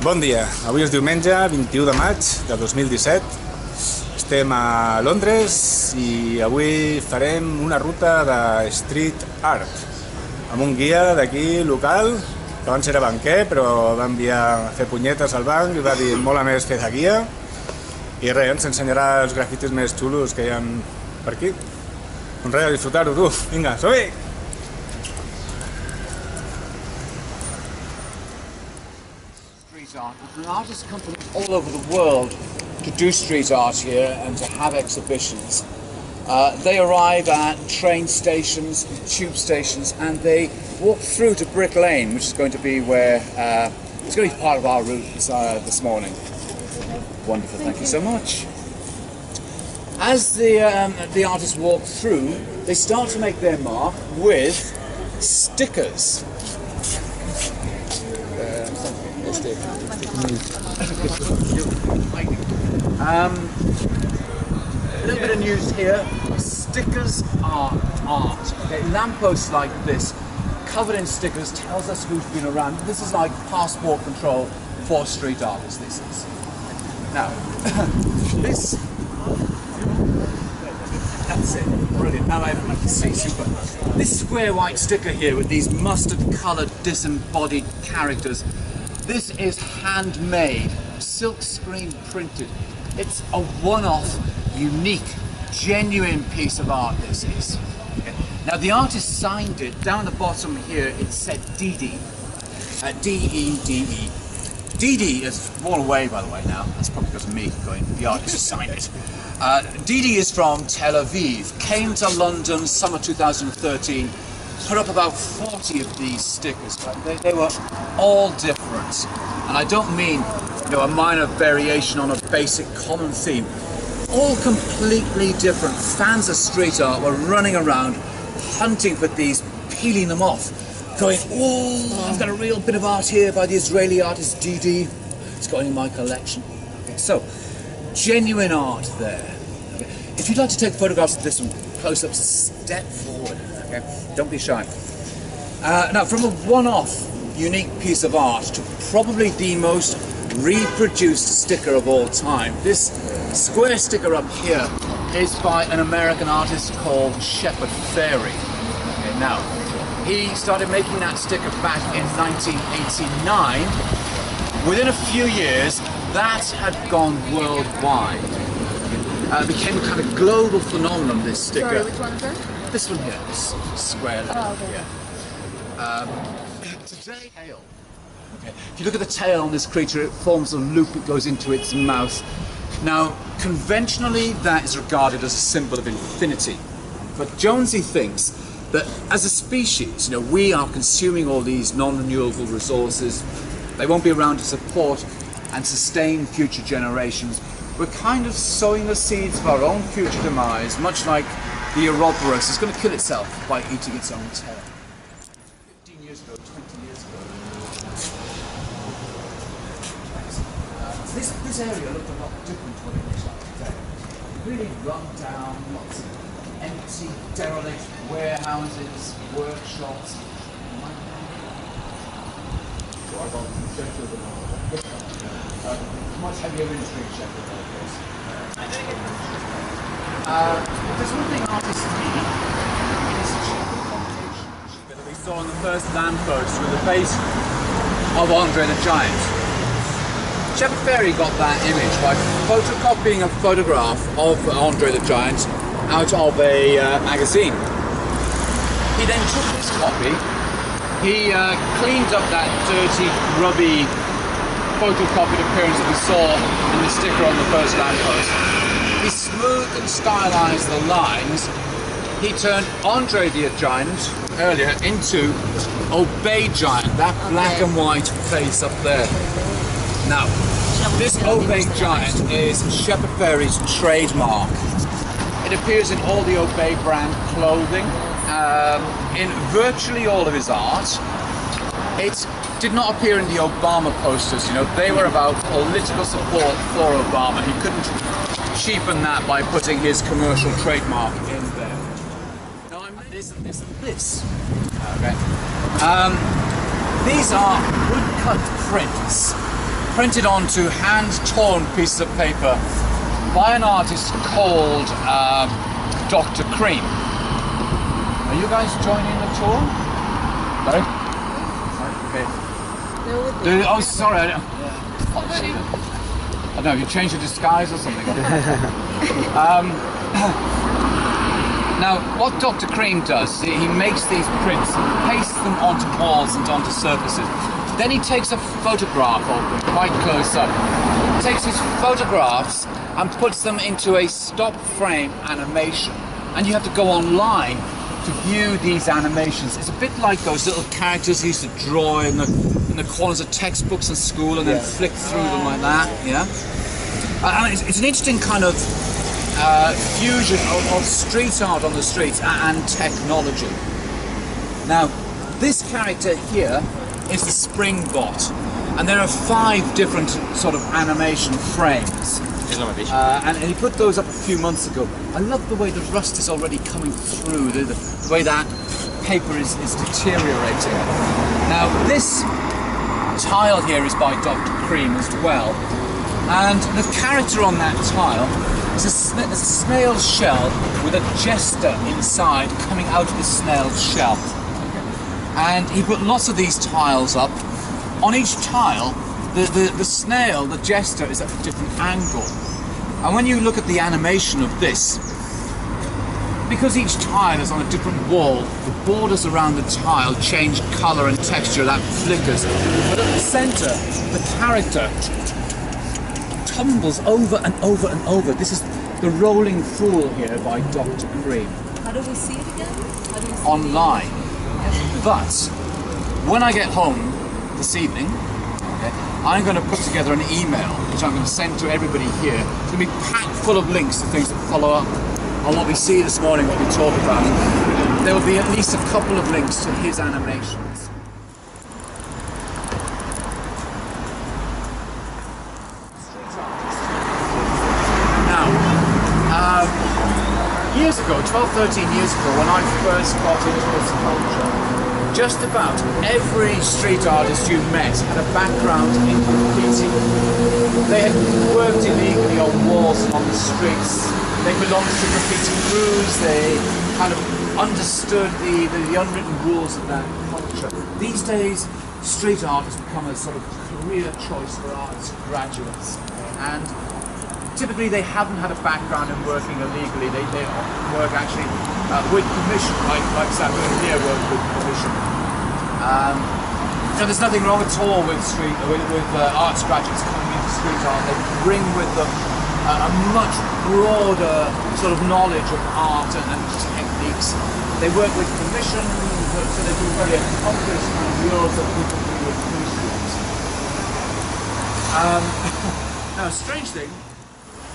Bon dia, avui és diumenge 21 de maig de 2017. Estem a Londres i avui farem una ruta de street art amb un guia d'aquí local, que abans era banquer però va enviar a fer punyetes al banc i va dir mola més fer de guia. I res, ens ensenyarà els grafitis més xulos que hi ha per aquí. Doncs res, a disfrutar-ho, tu. Vinga, som-hi! Art. An artist come from all over the world to do street art here and to have exhibitions. They arrive at train stations, tube stations, and they walk through to Brick Lane, which is going to be where it's going to be part of our route this morning. Wonderful, thank you so much. As the artists walk through, they start to make their mark with stickers. A little bit of news here. Stickers are art. Okay, lampposts like this, covered in stickers, tells us who's been around. This is like passport control for street artists. This is. Now, this. That's it. Brilliant. Now I can see super. This square white sticker here with these mustard-coloured disembodied characters. This is handmade, silk screen printed. It's a one-off, unique, genuine piece of art, this is. Okay. Now the artist signed it, down the bottom here it said Didi, D-E-D-E. Didi is all away by the way now, that's probably because of me going, the artist signed it. Didi is from Tel Aviv, came to London summer 2013, put up about 40 of these stickers, but they were all different. And I don't mean, a minor variation on a basic common theme. All completely different. Fans of street art were running around, hunting for these, peeling them off, going, oh, I've got a real bit of art here by the Israeli artist Didi. It's got in my collection. Okay, so, genuine art there. Okay. If you'd like to take photographs of this one, close-ups, step forward. Okay? Don't be shy. Now, from a one-off, unique piece of art to probably the most reproduced sticker of all time. This square sticker up here is by an American artist called Shepard Fairey. Okay, now, he started making that sticker back in 1989. Within a few years, that had gone worldwide. It became a kind of global phenomenon, this sticker. Sorry, which one is that? This one here, this square. Oh, okay. Yeah. Today, tail. Okay. If you look at the tail on this creature, it forms a loop that goes into its mouth. Now, conventionally, that is regarded as a symbol of infinity. But Jonesy thinks that as a species, we are consuming all these non-renewable resources. They won't be around to support and sustain future generations. We're kind of sowing the seeds of our own future demise, much like the Ouroboros is going to kill itself by eating its own tail. 15 years ago, 20 years ago. This area looked a lot different to what it looks like today. Really run down, lots of empty, derelict warehouses, workshops. Much heavier industry in Sheffield, of course. There's one thing artists need, is cheaper communication. That we saw on the first lamppost with the face of Andre the Giant. Shepard Fairey got that image by photocopying a photograph of Andre the Giant out of a magazine. He then took this copy, he cleaned up that dirty, grubby, photocopied appearance that we saw in the sticker on the first lamppost. He smoothed and stylized the lines. He turned Andre the Giant earlier into Obey Giant, that black and white face up there. Now, this Obey Giant is Shepard Fairey's trademark. It appears in all the Obey brand clothing, in virtually all of his art. It did not appear in the Obama posters, they were about political support for Obama. He couldn't cheapen that by putting his commercial trademark in there. Now I meant this and this and this. Okay. These are woodcut prints printed onto hand-torn pieces of paper by an artist called Dr. Cream. Are you guys joining the tour? Sorry? Okay. Oh, sorry. I don't know, you changed your disguise or something. Now, what Dr. Cream does, he makes these prints, pastes them onto walls and onto surfaces. Then he takes a photograph of them quite close up, takes his photographs and puts them into a stop frame animation. And you have to go online to view these animations. It's a bit like those little characters he used to draw in the corners of textbooks in school and then flick through them like that, yeah? And it's an interesting kind of fusion of street art on the streets and technology. Now, this character here is the Springbot, and there are 5 different sort of animation frames. And he put those up a few months ago. I love the way the rust is already coming through, the way that paper is deteriorating. Now, this tile here is by Dr. Cream as well, and the character on that tile is a snail shell with a jester inside coming out of the snail shell. And he put lots of these tiles up. On each tile, the snail, the jester, is at a different angle. And when you look at the animation of this, because each tile is on a different wall, the borders around the tile change colour and texture, that flickers. But at the centre, the character tumbles over and over and over. This is the Rolling Fool here by Dr. Cream. How do we see it again? How do we see online. But when I get home this evening, okay, I'm going to put together an email which I'm going to send to everybody here. It's going to be packed full of links to things that follow up on what we see this morning, what we talk about. There will be at least a couple of links to his animations. Years ago, 12, 13 years ago, when I first got into this culture, just about every street artist you met had a background in graffiti. They had worked illegally on walls and on the streets. They belonged to graffiti crews. They kind of understood the unwritten rules of that culture. These days, street art has become a sort of career choice for arts graduates. And typically they haven't had a background in working illegally. They work actually with permission, like Samuel here worked with permission. So there's nothing wrong at all with arts graduates coming into street art. They bring with them a much broader sort of knowledge of art and techniques. They work with permission, so they do very accomplished murals that people really appreciate. Now, a strange thing,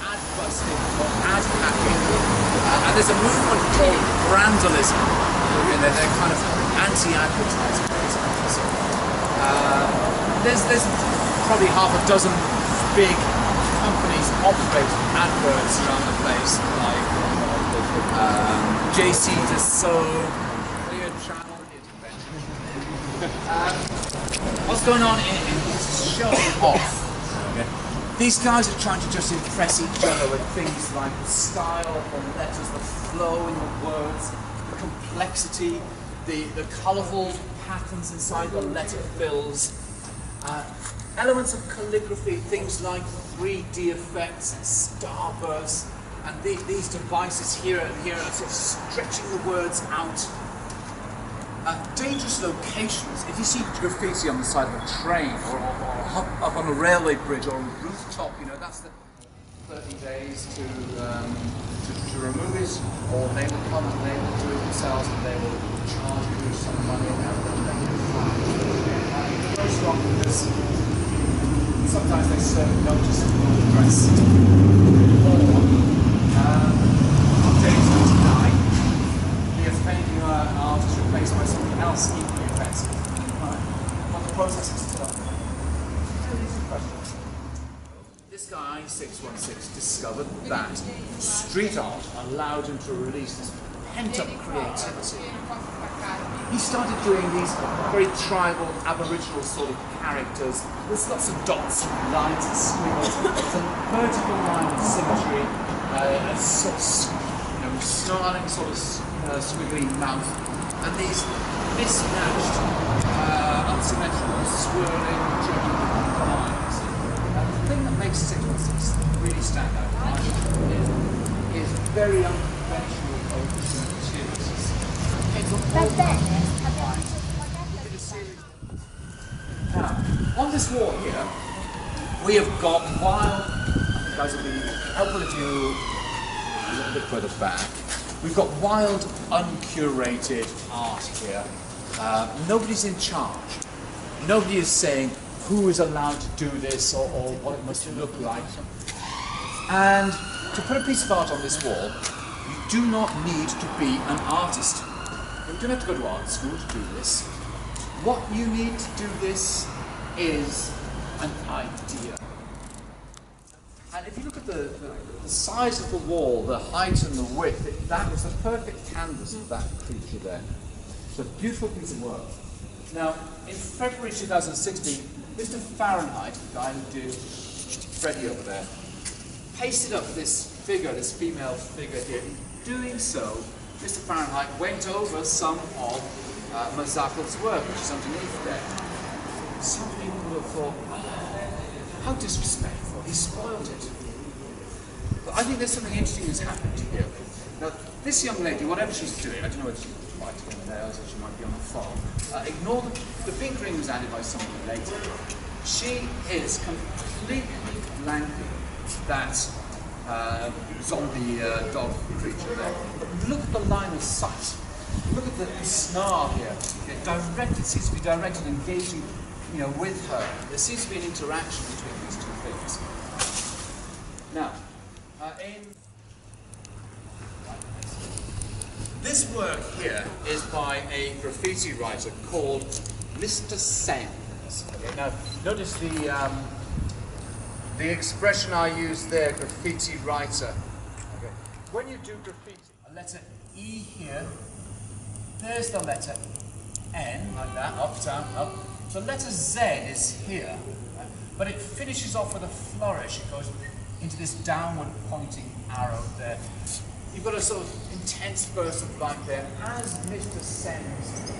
ad busting or ad hacking, and there's a movement called brandalism, and they're kind of anti-advertising. There's probably half a dozen big companies operating adverts around the place, like JC Dassault, Clear Channel, what's going on is showing off. Okay. These guys are trying to just impress each other with things like the style of the letters, the flow in the words, the complexity, the colourful patterns inside the letter fills, elements of calligraphy, things like 3D effects, starbursts, and these devices here are sort of stretching the words out. Dangerous locations. If you see graffiti on the side of a train or up on a railway bridge or a rooftop, you know, that's the 30 days to remove it, or they will come and they will do it themselves and they will charge you some money and have them make it fine. Very strong because sometimes they serve notice in the press. Or on day 29, he is painting an artist replaced by something else equally offensive. But the process is still on. This guy, 616, discovered that street art allowed him to release this pent-up creativity. He started doing these very tribal, aboriginal sort of characters. There's lots of dots, lines and squiggles, some vertical line of symmetry, a sort of snarling sort of squiggly mouth, and these mismatched, unsymmetrical, swirling, jerky lines. The thing that makes 616 really stand out is very unconventional focus and materials. Now, on this wall here, we have got wild, I think guys will be helpful if you a little bit further back. We've got wild, uncurated art here. Nobody's in charge. Nobody is saying who is allowed to do this or what it must look like. And to put a piece of art on this wall, you do not need to be an artist. You don't have to go to art school to do this. What you need to do this is an idea. And if you look at the size of the wall, the height and the width, that was the perfect canvas of that creature there. It's a beautiful piece of work. Now, in February 2016, Mr. Fahrenheit, the guy who did Freddie over there, pasted up this figure, this female figure here. In doing so, Mr. Fahrenheit went over some of Mazakel's work, which is underneath there. Some people would have thought, oh, how disrespectful, he spoiled it. But I think there's something interesting that's happened here. Now, this young lady, whatever she's doing, I don't know whether she's biting on the nails or she might be on the phone, ignore the big ring was added by someone later. She is completely blanking that zombie dog creature there. But look at the line of sight. Look at the snarl here. It seems to be directed, engaging, with her. There seems to be an interaction between these two things. Now, this work here is by a graffiti writer called Mr. Sands. Okay, now, notice the expression I use there, graffiti writer. Okay. When you do graffiti, a letter E here, there's the letter N, like that, up, down, up. So letter Z is here, right? But it finishes off with a flourish. It goes into this downward pointing arrow there. You've got a sort of intense burst of light there. As Mr. Sands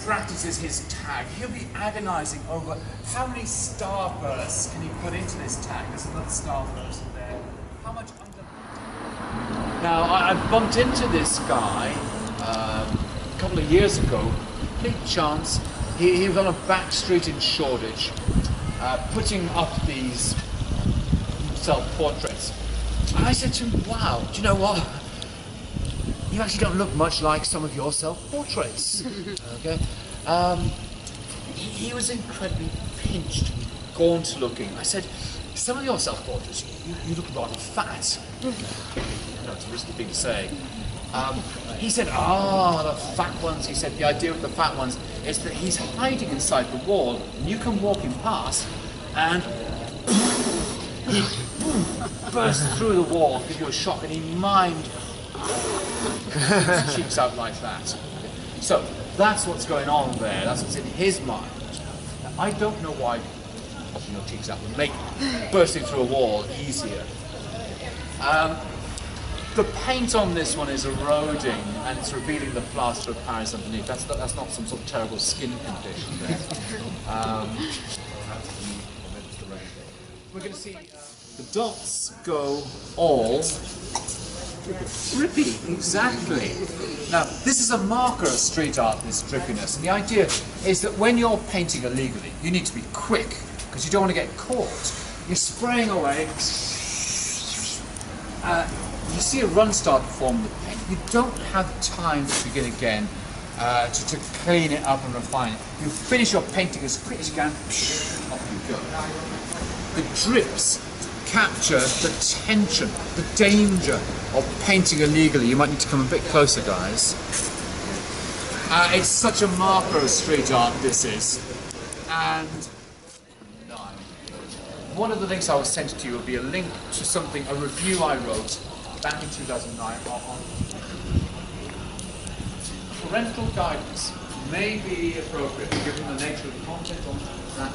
practices his tag, he'll be agonizing over how many starbursts can he put into this tag. There's another starburst there. How much under... Now, I bumped into this guy a couple of years ago, complete chance. He was on a back street in Shoreditch, putting up these self-portraits. And I said to him, wow, do you know what? You actually don't look much like some of your self-portraits. Okay? He was incredibly pinched, gaunt looking. I said, some of your self-portraits, you look rather fat. I know it's a risky thing to say. He said, the fat ones. He said, the idea with the fat ones is that he's hiding inside the wall, and you can walk him past, and he bursts through the wall, give you a shock, and he mimed his cheeks out like that. So that's what's going on there. That's what's in his mind. Now, I don't know why popping your cheeks out would make bursting through a wall easier. The paint on this one is eroding, and it's revealing the plaster of Paris underneath. That's not some sort of terrible skin condition there. We're going to see the dots go all drippy, exactly. Now, this is a marker of street art, this drippiness, and the idea is that when you're painting illegally, you need to be quick, because you don't want to get caught. You're spraying away. You see a run start to form the paint. You don't have time to begin again to clean it up and refine it. You finish your painting as quick as you can, off you go. The drips capture the tension, the danger of painting illegally. You might need to come a bit closer, guys. It's such a marker of street art, this is. And one of the links I will send to you will be a link to something, a review I wrote back in 2009 on parental guidance may be appropriate given the nature of the content on that.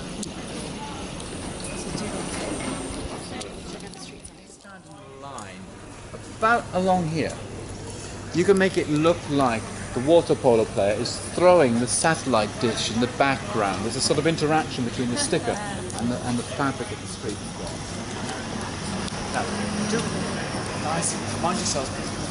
Stand in a line about along here. You can make it look like the water polo player is throwing the satellite dish in the background. There's a sort of interaction between the sticker and the fabric of the street. Now, do nice. Mind yourself.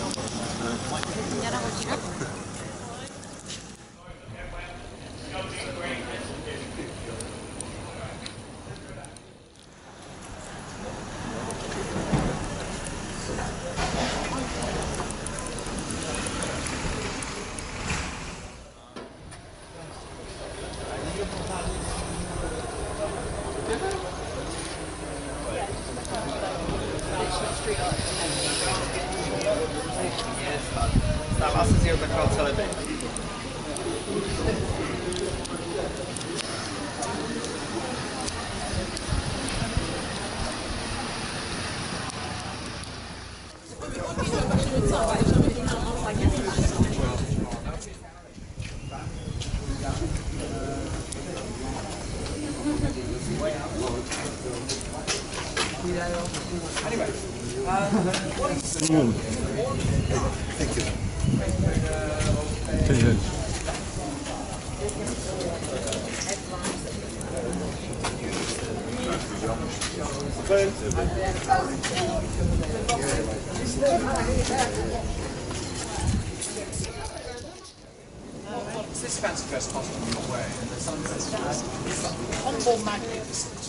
This fancy dress costume you're wearing, and there's something that's on more magnificent.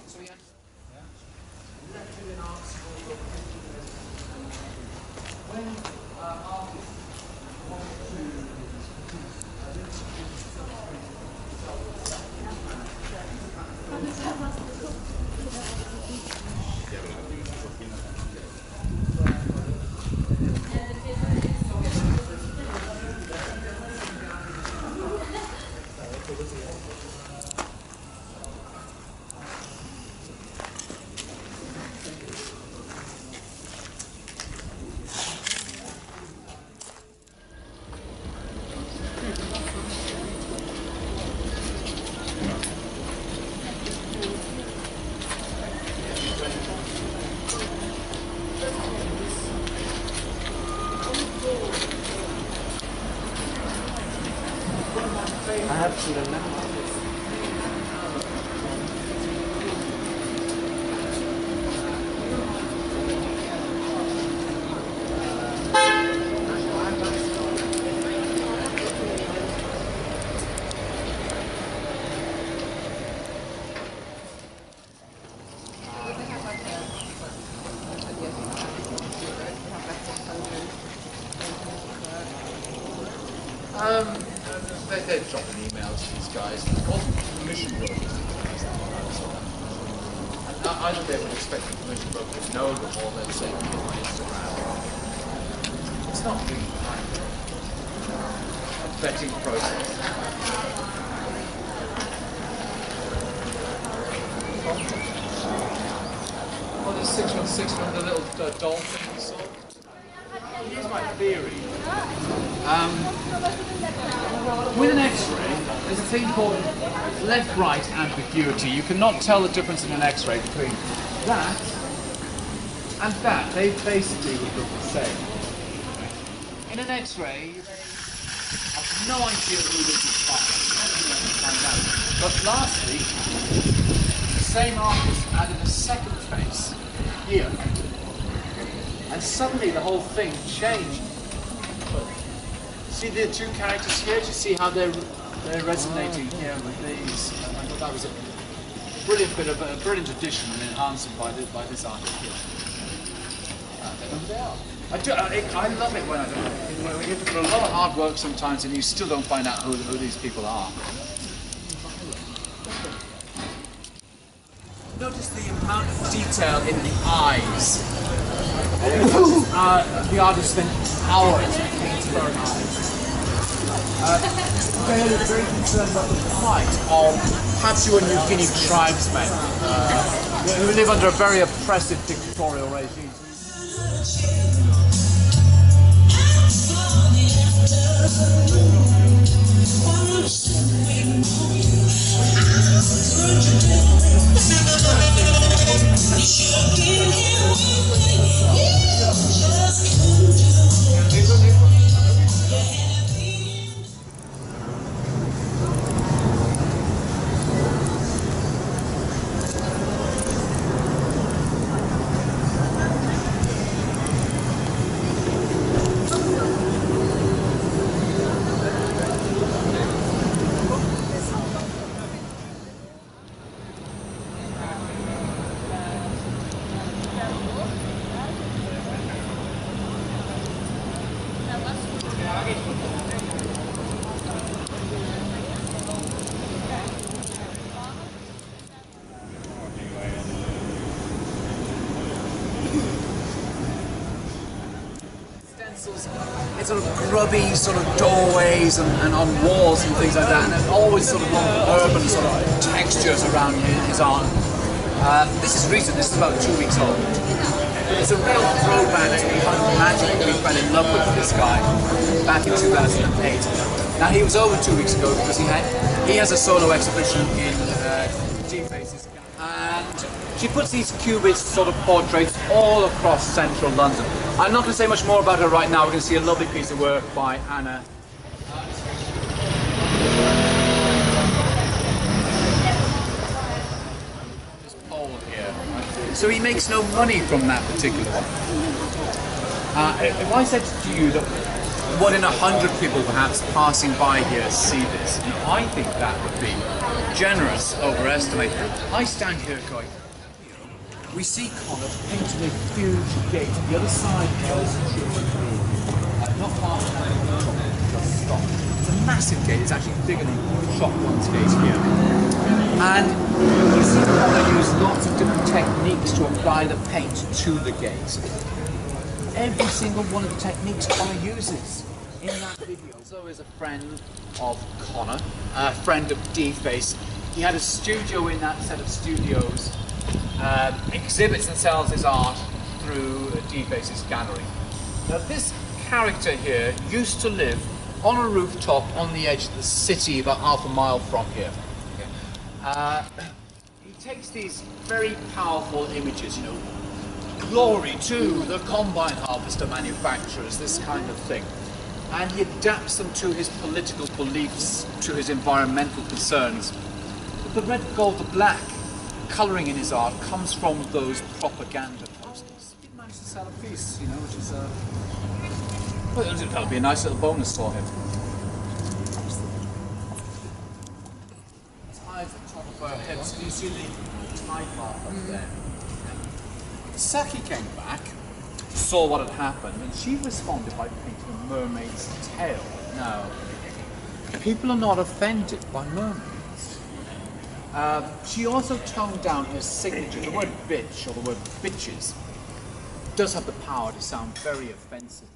So we had when artists want to I have seen them now. They're dropping emails to these guys. It's called commission brokers. And either they would expect the commission brokers to know them, or they'd say, "Get my Instagram." It's not really a vetting process. Oh, there's 616 from the little dolphin sort. Here's my theory. With an X-ray, there's a thing called left-right ambiguity. You cannot tell the difference in an X-ray between that and that. They basically would look the same. In an X-ray, you have no idea who this is by. Find out. But lastly, the same artist added a second face here. And suddenly the whole thing changed. See the two characters here? Do you see how they're resonating here with these? I thought that was a brilliant bit of a brilliant addition and enhancement by this artist here. I don't know who they are. I love it when I don't know. You put a lot of hard work sometimes and you still don't find out who these people are. Notice the amount of detail in the eyes. The artist spent hours making his own eyes. They're very concerned about the plight of Papua New Guinea tribesmen who live under a very oppressive dictatorial regime. It's sort of grubby sort of doorways and on walls and things like that, and there's always sort of urban sort of textures around his art. This is recent, this is about 2 weeks old. It's a real throwback to the kind of magic we fell in love with this guy back in 2008. Now he was over 2 weeks ago because he has a solo exhibition in G-Faces, and she puts these cubist sort of portraits all across central London. I'm not going to say much more about her right now. We're going to see a lovely piece of work by Anna. This pole here. So he makes no money from that particular one. If I said to you that 1 in 100 people perhaps passing by here see this, I think that would be generous, overestimated. I stand here going, we see Connor painting a huge gate on the other side of not far from just stop. It's a massive gate, it's actually bigger than Shop One's gate here. And you see Connor use lots of different techniques to apply the paint to the gate. Every single one of the techniques Connor uses in that video. So is a friend of Connor, a friend of D-Face. He had a studio in that set of studios. Exhibits and sells his art through D-Face's gallery. Now this character here used to live on a rooftop on the edge of the city about half a mile from here. He takes these very powerful images, glory to the combine harvester manufacturers, this kind of thing, and he adapts them to his political beliefs, to his environmental concerns. But the red, gold, the black colouring in his art comes from those propaganda posters. He managed to sell a piece, which is well, that'll be a nice little bonus for him. Ties at the top of her head, so you see the tide mark up there. Saki came back, saw what had happened, and she responded by painting a mermaid's tail. Now, people are not offended by mermaids. She also toned down her signature. The word bitch, or the word bitches, does have the power to sound very offensive.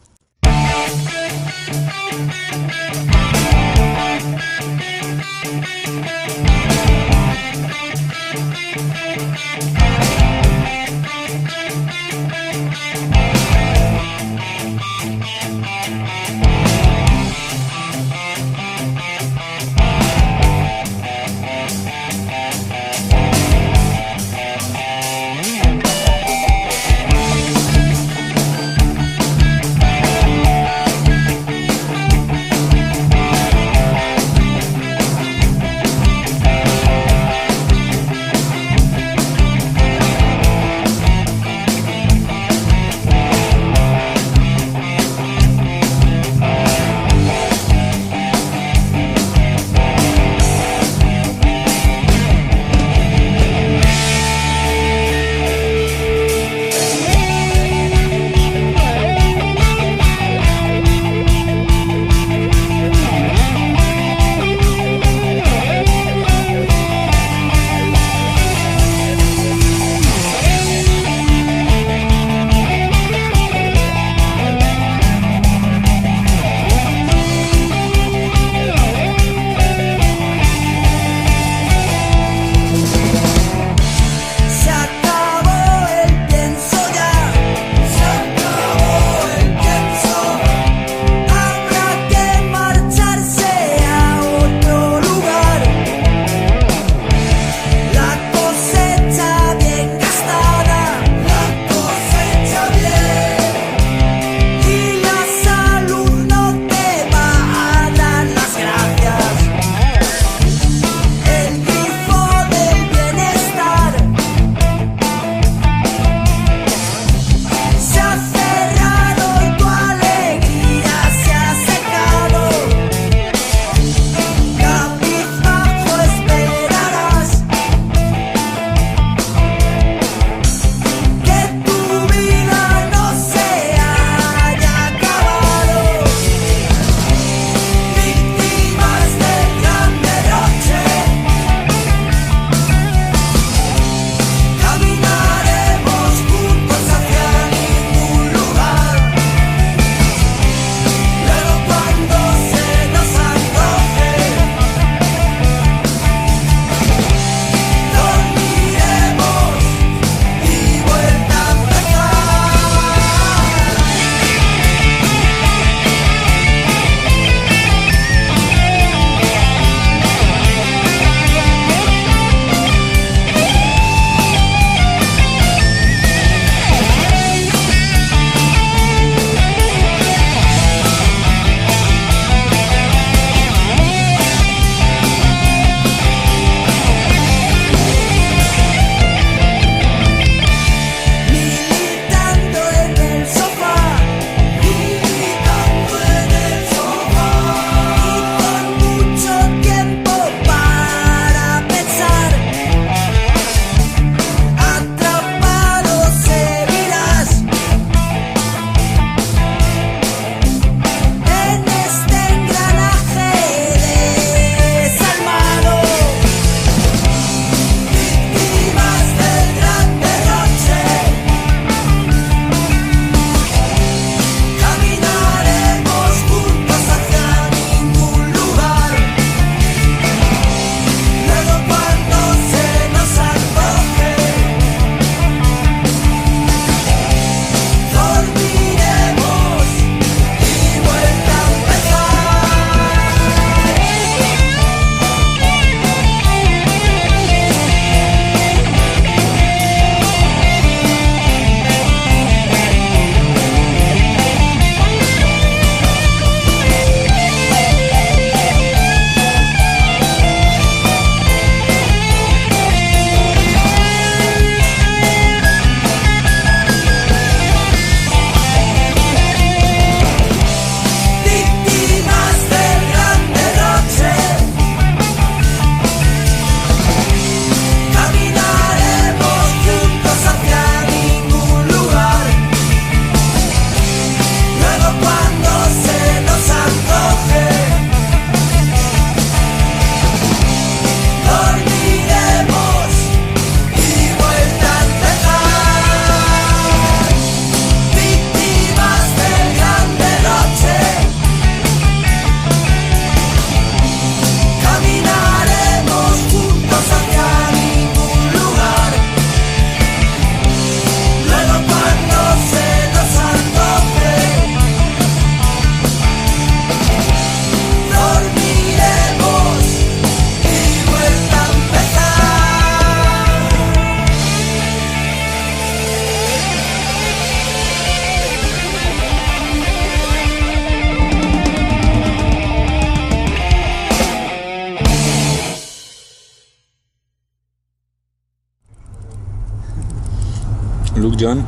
Luke John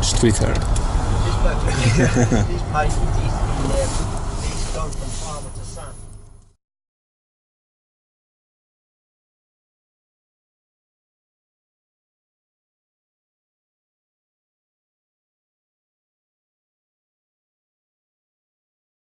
Streether. This painted is in